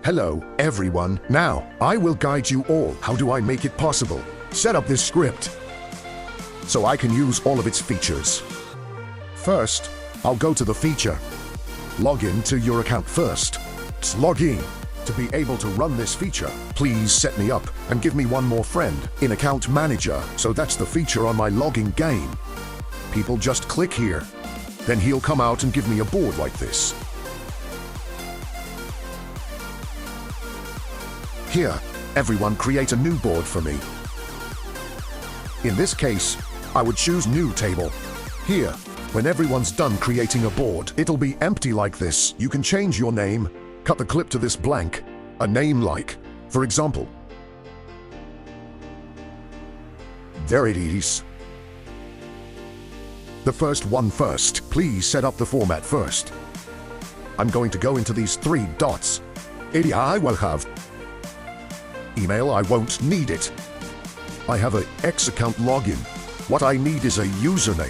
Hello, everyone. Now, I will guide you all. How do I make it possible? Set up this script so I can use all of its features. First, I'll go to the feature. Log in to your account first. Let's log in. To be able to run this feature, please set me up and give me one more friend in Account Manager. So that's the feature on my logging game. People just click here. Then he'll come out and give me a board like this. Here, everyone create a new board for me. In this case, I would choose New Table. Here, when everyone's done creating a board, it'll be empty like this. You can change your name, cut the clip to this blank, a name like, for example. There it is. The first one first. Please set up the format first. I'm going to go into these 3 dots. Area I will have. Email, I won't need it. I have a X account login. What I need is a username.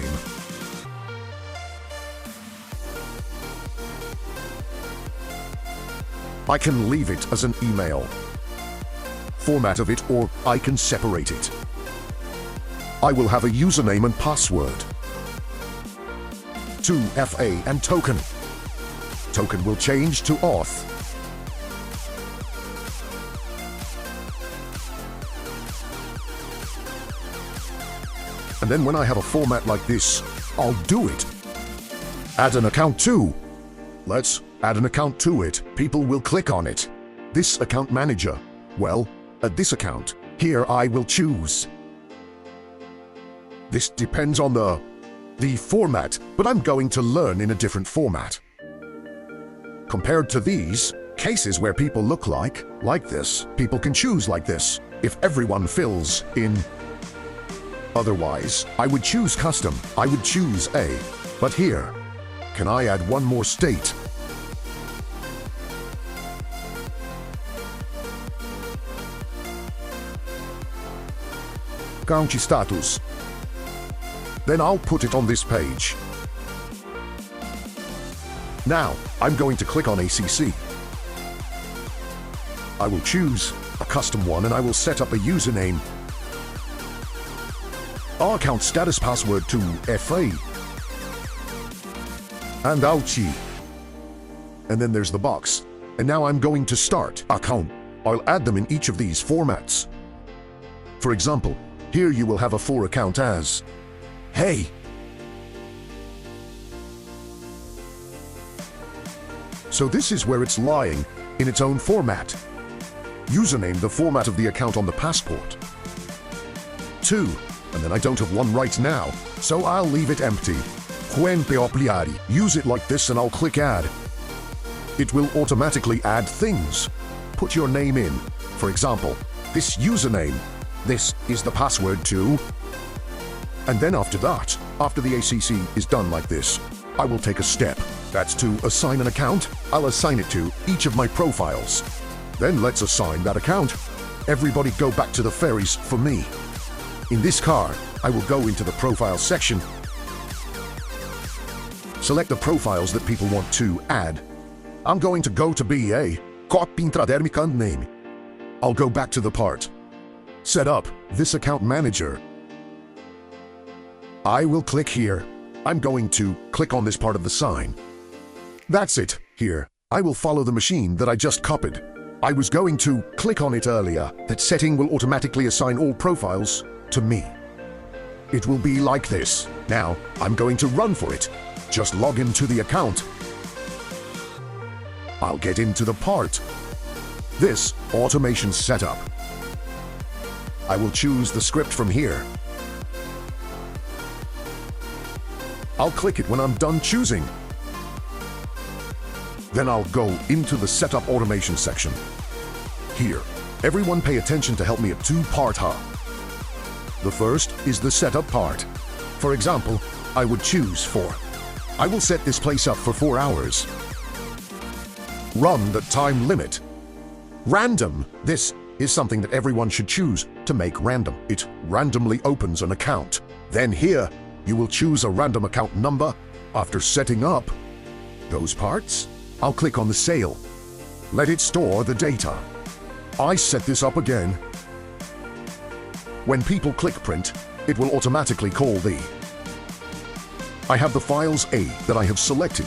I can leave it as an email. Format of it, or I can separate it. I will have a username and password. 2FA and token. Token will change to auth. And then when I have a format like this, I'll do it. Add an account to. Let's add an account to it. People will click on it. This account manager. Well, at this account, here I will choose. This depends on the format, but I'm going to learn in a different format. Compared to these cases where people look like this, people can choose like this. If everyone fills in. Otherwise, I would choose custom. I would choose A. But here, can I add one more state? Country status. Then I'll put it on this page. Now, I'm going to click on ACC. I will choose a custom one and I will set up a username. Our account status password to FA. And ouchie. And then there's the box. And now I'm going to start account. I'll add them in each of these formats. For example, here you will have a for account as Hey. So this is where it's lying, in its own format. Username, the format of the account on the passport. 2. And then I don't have one right now, so I'll leave it empty. Use it like this and I'll click add. It will automatically add things. Put your name in. For example, this username. This is the password to. And then after that, after the ACC is done like this, I will take a step. That's to assign an account. I'll assign it to each of my profiles. Then let's assign that account. Everybody go back to the ferries for me. In this card, I will go into the profile section. Select the profiles that people want to add. I'm going to go to BA. Name. I'll go back to the part. Set up this account manager. I will click here. I'm going to click on this part of the sign. That's it. Here, I will follow the machine that I just copied. I was going to click on it earlier. That setting will automatically assign all profiles to me. It will be like this. Now, I'm going to run for it. Just log into the account. I'll get into the part. This automation setup. I will choose the script from here. I'll click it when I'm done choosing. Then I'll go into the setup automation section. Here, everyone pay attention to help me at 2-part. The first is the setup part. For example, I would choose 4. I will set this place up for 4 hours. Run the time limit. Random. This is something that everyone should choose to make random. It randomly opens an account. Then here, you will choose a random account number. After setting up those parts, I'll click on the sale. let it store the data. I set this up again. When people click print, it will automatically call the. I have the files A that I have selected.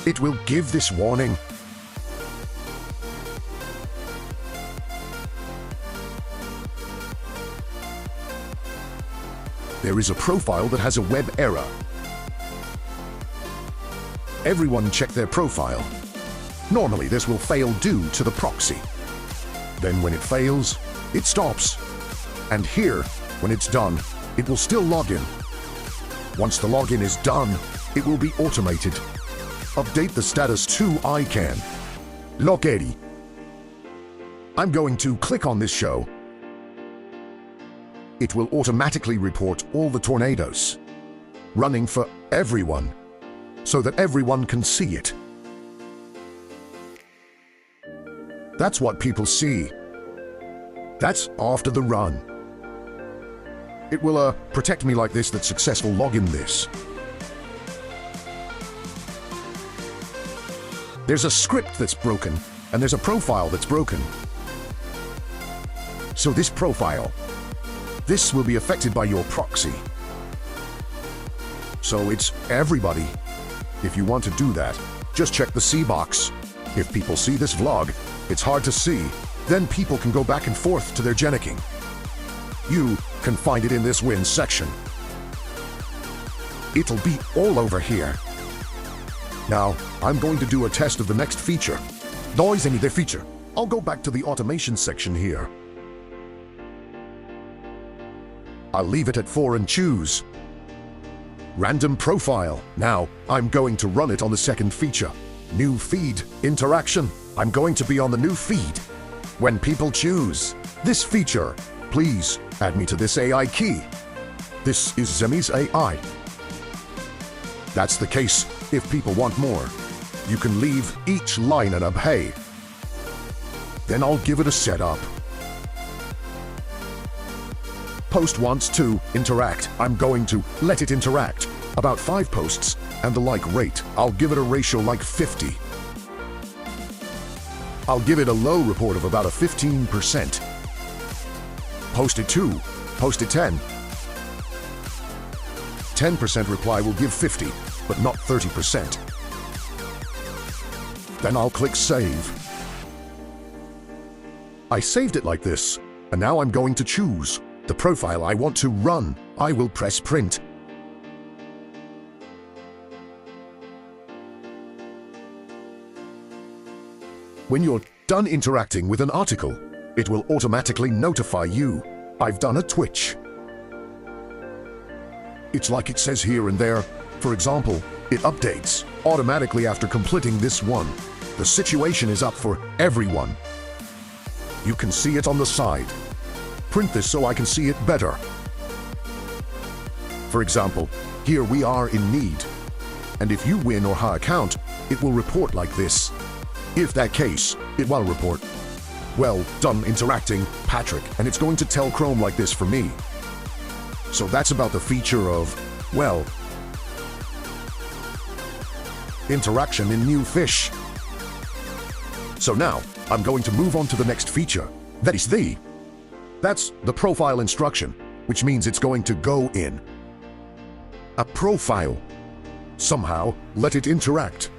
It will give this warning. There is a profile that has a web error. Everyone check their profile. Normally this will fail due to the proxy. Then when it fails, it stops. And here, when it's done, it will still log in. Once the login is done, it will be automated. Update the status to ICANN. Login. I'm going to click on this show. It will automatically report all the tornadoes, running for everyone, so that everyone can see it. That's what people see. That's after the run. It will protect me like this, that successful login this. There's a script that's broken, and there's a profile that's broken. So this profile, this will be affected by your proxy. So it's everybody. If you want to do that, just check the C box. If people see this vlog, it's hard to see, then people can go back and forth to their Genlogin. You can find it in this win section. It'll be all over here. Now, I'm going to do a test of the next feature. Noise any the feature. I'll go back to the automation section here. I'll leave it at 4 and choose Random Profile. Now, I'm going to run it on the second feature. New feed, interaction. I'm going to be on the new feed. When people choose this feature, please add me to this AI key. This is Zemi's AI. That's the case. If people want more, you can leave each line and a hey. Then I'll give it a setup. Post wants to interact. I'm going to let it interact. About 5 posts and the like rate. I'll give it a ratio like 50. I'll give it a low report of about a 15%. Post it 2, post it 10. 10% reply will give 50, but not 30%. Then I'll click Save. I saved it like this, and now I'm going to choose the profile I want to run. I will press Print. When you're done interacting with an article, it will automatically notify you. I've done a Twitch. It's like it says here and there. For example, it updates automatically after completing this one. The situation is up for everyone. You can see it on the side. Print this so I can see it better. For example, here we are in need. And if you win or high account, it will report like this. If that case, it will report, well done interacting, Patrick, and it's going to tell Chrome like this for me. So that's about the feature of, well, interaction in new fish. So now, I'm going to move on to the next feature. That's the profile instruction, which means it's going to go in a profile. Somehow, let it interact.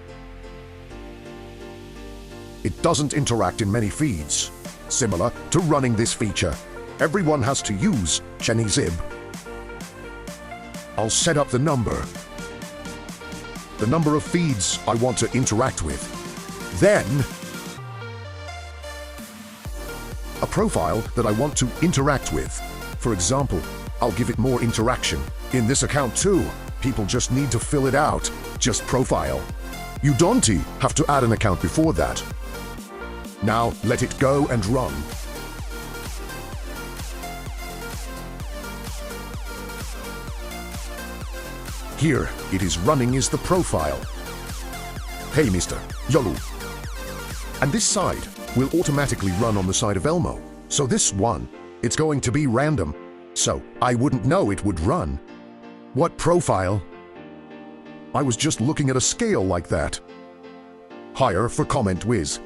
It doesn't interact in many feeds. Similar to running this feature, everyone has to use Genlogin. I'll set up the number of feeds I want to interact with. Then, a profile that I want to interact with. For example, I'll give it more interaction. In this account too, people just need to fill it out. Just profile. You don't have to add an account before that. Now let it go and run. Here it is running is the profile. Hey Mr. Yolu. And this side will automatically run on the side of Elmo. So this one, it's going to be random. So I wouldn't know it would run. What profile? I was just looking at a scale like that. higher for comment whiz.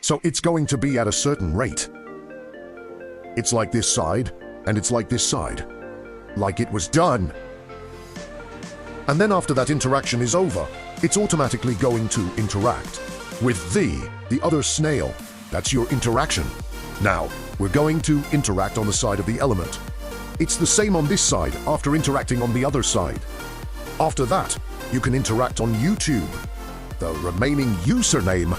So it's going to be at a certain rate. It's like this side, and it's like this side. Like it was done. And then after that interaction is over, it's automatically going to interact with the other snail. That's your interaction. Now, we're going to interact on the side of the element. It's the same on this side after interacting on the other side. After that, you can interact on YouTube. The remaining username,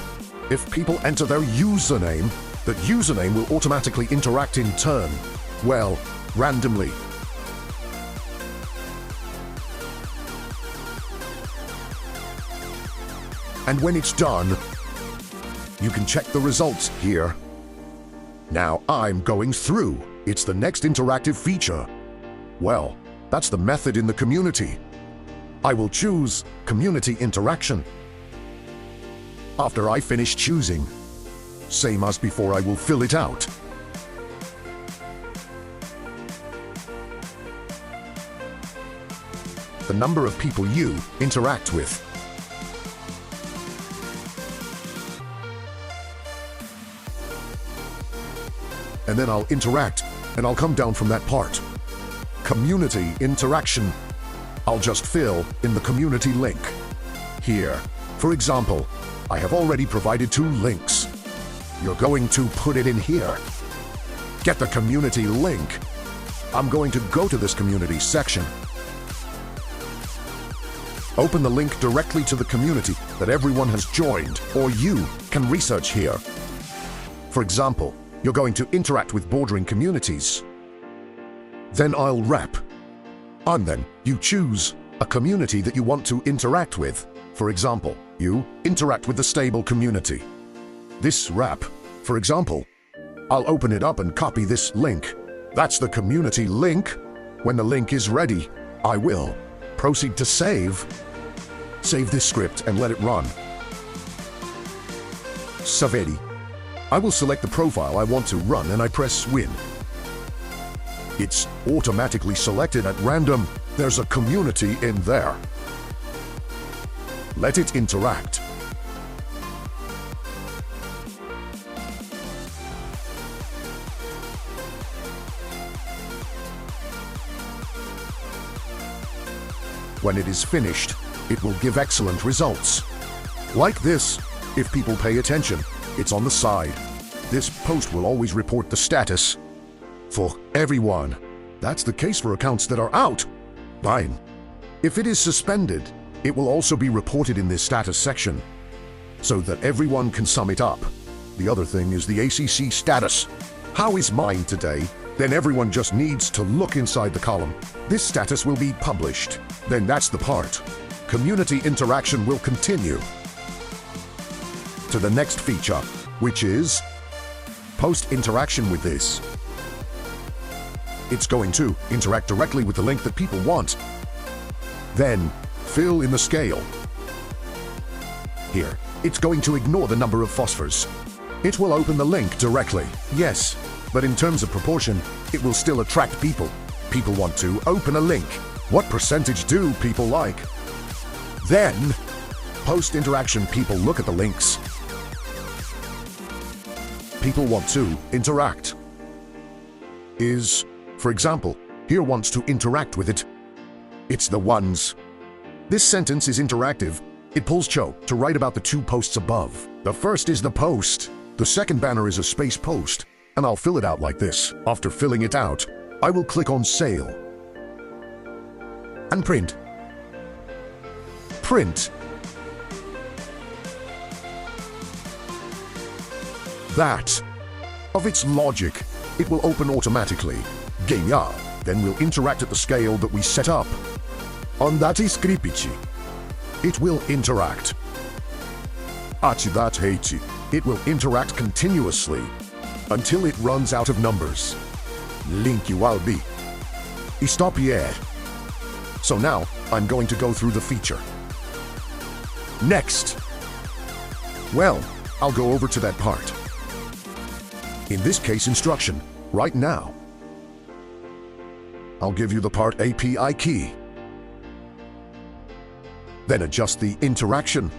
if people enter their username, that username will automatically interact in turn. Well, randomly. And when it's done, you can check the results here. Now I'm going through. It's the next interactive feature. Well, that's the method in the community. I will choose community interaction. After I finish choosing, same as before, I will fill it out. The number of people you interact with. And then I'll interact, and I'll come down from that part. Community interaction. I'll just fill in the community link. Here, for example, I have already provided 2 links. You're going to put it in here. Get the community link. I'm going to go to this community section. Open the link directly to the community that everyone has joined, or you can research here. For example, you're going to interact with bordering communities. Then I'll wrap. And then you choose a community that you want to interact with. For example, you interact with the stable community. This wrap, for example, I'll open it up and copy this link. That's the community link. When the link is ready, I will proceed to save. Save this script and let it run. Savedi. I will select the profile I want to run and I press win. It's automatically selected at random. There's a community in there. Let it interact. When it is finished, it will give excellent results. Like this, if people pay attention, it's on the side. This post will always report the status for everyone. That's the case for accounts that are out. Fine. If it is suspended, it will also be reported in this status section so that everyone can sum it up. The other thing is the ACC status. How is mine today? Then everyone just needs to look inside the column. This status will be published. Then that's the part. Community interaction will continue to the next feature, which is post interaction with this. It's going to interact directly with the link that people want. Then fill in the scale. Here, it's going to ignore the number of phosphors. It will open the link directly, yes, but in terms of proportion, it will still attract people. People want to open a link. What percentage do people like? Then, post-interaction, people look at the links. People want to interact. For example, here wants to interact with it. It's the ones. This sentence is interactive. It pulls Cho to write about the 2 posts above. The first is the post. The second banner is a space post, and I'll fill it out like this. After filling it out, I will click on Sale and print. Print. That. Of its logic, it will open automatically. Genia. Then we'll interact at the scale that we set up. Andati skripici. It will interact. Achidateichi. It will interact continuously until it runs out of numbers. Link you will be. Istopier. So now, I'm going to go through the feature. Next. Well, I'll go over to that part. In this case instruction, right now. I'll give you the part API key. Then adjust the interaction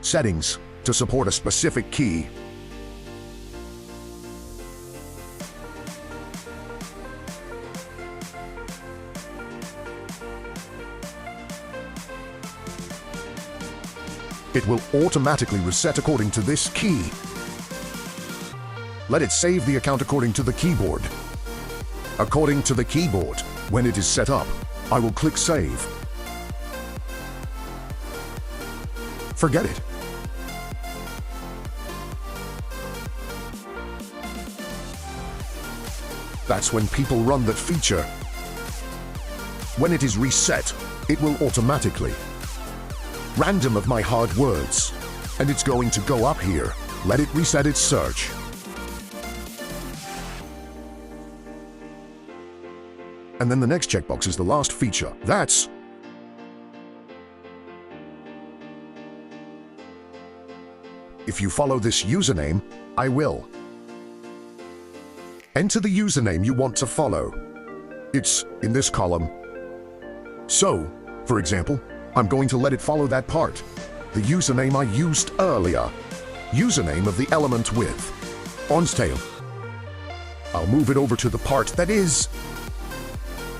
settings to support a specific key. It will automatically reset according to this key. Let it save the account according to the keyboard. According to the keyboard, when it is set up, I will click Save. Forget it. That's when people run that feature. When it is reset, it will automatically random of my hard words, and it's going to go up here. Let it reset its search. And then the next checkbox is the last feature. That's if you follow this username, I will. Enter the username you want to follow. It's in this column. So, for example, I'm going to let it follow that part. The username I used earlier. Username of the element with onStail. I'll move it over to the part that is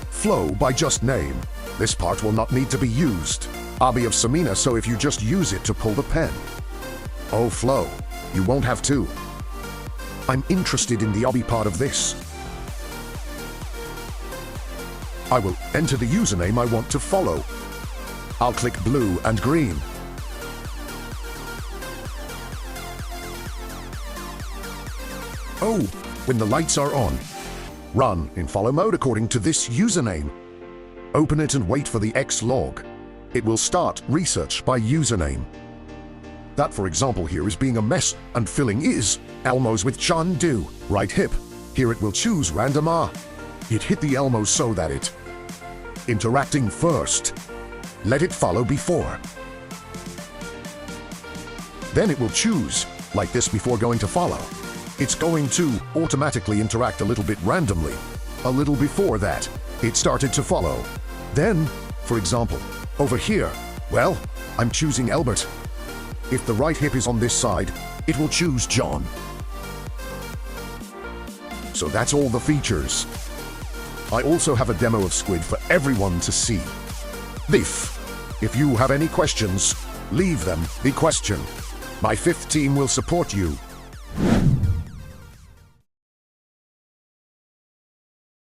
flow by just name. This part will not need to be used. Obby of Samina, so if you just use it to pull the pen. Oh, flow. You won't have to. I'm interested in the obby part of this. I will enter the username I want to follow. I'll click blue and green. Oh, when the lights are on, run in follow mode according to this username. Open it and wait for the Xlog. It will start research by username. That, for example, here is being a mess and filling is Elmos with John Do. Right hip. Here it will choose random R. It hit the Elmos so that it interacting first. Let it follow before. Then it will choose, like this before going to follow. It's going to automatically interact a little bit randomly. A little before that, it started to follow. Then, for example, over here, well, I'm choosing Albert. If the right hip is on this side, it will choose John. So that's all the features. I also have a demo of Squid for everyone to see. If you have any questions, leave them the question. My 5th team will support you.